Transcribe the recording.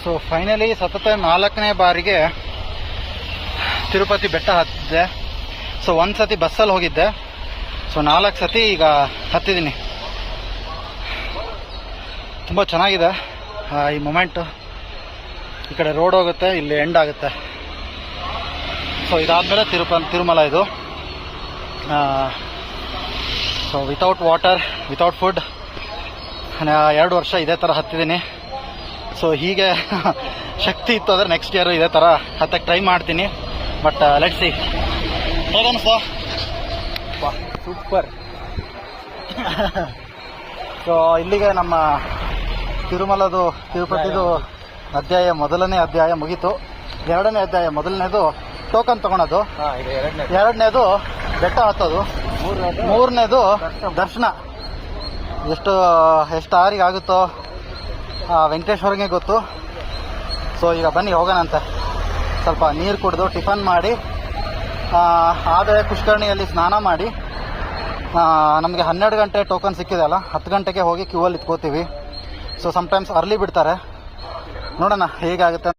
So finally ಸತತ 4ನೇ ಬಾರಿಗೆ ತಿರುಪತಿ ಬೆಟ್ಟ ಹತ್ತಿದ್ದೆ. ಸೊ ಒಂದು ಸತಿ ಬಸ್ಸಲ್ಲಿ ಹೋಗಿದ್ದೆ. ಸೊ 4 ಸತಿ ಈಗ ಹತ್ತಿದ್ದೀನಿ. ತುಂಬ ಚೆನ್ನಾಗಿದೆ ಈ ಮೊಮೆಂಟು. ಈ ಕಡೆ ರೋಡ್ ಹೋಗುತ್ತೆ, ಇಲ್ಲಿ ಎಂಡ್ ಆಗುತ್ತೆ. ಸೊ ಇದಾದಮೇಲೆ ತಿರುಮಲ ಇದು. So without water, without food 2 ವರ್ಷ ಇದೇ ಥರ ಹತ್ತಿದ್ದೀನಿ. ಸೊ ಹೀಗೆ ಶಕ್ತಿ ಇತ್ತು ಅಂದರೆ ನೆಕ್ಸ್ಟ್ ಇಯರ್ ಇದೇ ಥರ ಹತ್ತಕ್ಕೆ ಟ್ರೈ ಮಾಡ್ತೀನಿ. But let's see. ಹೇಗನ್ನಿಸ್ತು? ಸೂಪರ್. ಸೊ ಇಲ್ಲಿಗೆ ನಮ್ಮ ತಿರುಪತಿದು ಮೊದಲನೇ ಅಧ್ಯಾಯ ಮುಗೀತು. 2ನೇ ಅಧ್ಯಾಯ. ಮೊದಲನೇದು ಟೋಕನ್ ತಗೊಳೋದು, 2ನೇದು ಬೆಟ್ಟ ಹತ್ತೋದು, 3ನೇದು ದರ್ಶನ. ಎಷ್ಟು ಆರಿಗೆ ಆಗುತ್ತೋ ವೆಂಕಟೇಶ್ವರಂಗೆ ಗೊತ್ತು. ಸೊ ಈಗ ಬನ್ನಿ ಹೋಗೋಣಂತೆ. ಸ್ವಲ್ಪ ನೀರು ಕುಡಿದು ಟಿಫನ್ ಮಾಡಿ ಆದರೆ ಪುಷ್ಕರಣಿಯಲ್ಲಿ ಸ್ನಾನ ಮಾಡಿ ನಮಗೆ 12 ಗಂಟೆ ಟೋಕನ್ ಸಿಕ್ಕಿದೆ ಅಲ್ಲ, 10 ಗಂಟೆಗೆ ಹೋಗಿ ಕ್ಯೂವಲ್ಲಿ ಇಟ್ಕೋತೀವಿ. ಸೊ ಸಮ್ಟೈಮ್ಸ್ ಅರ್ಲಿ ಬಿಡ್ತಾರೆ. ನೋಡೋಣ ಹೇಗಾಗುತ್ತೆ.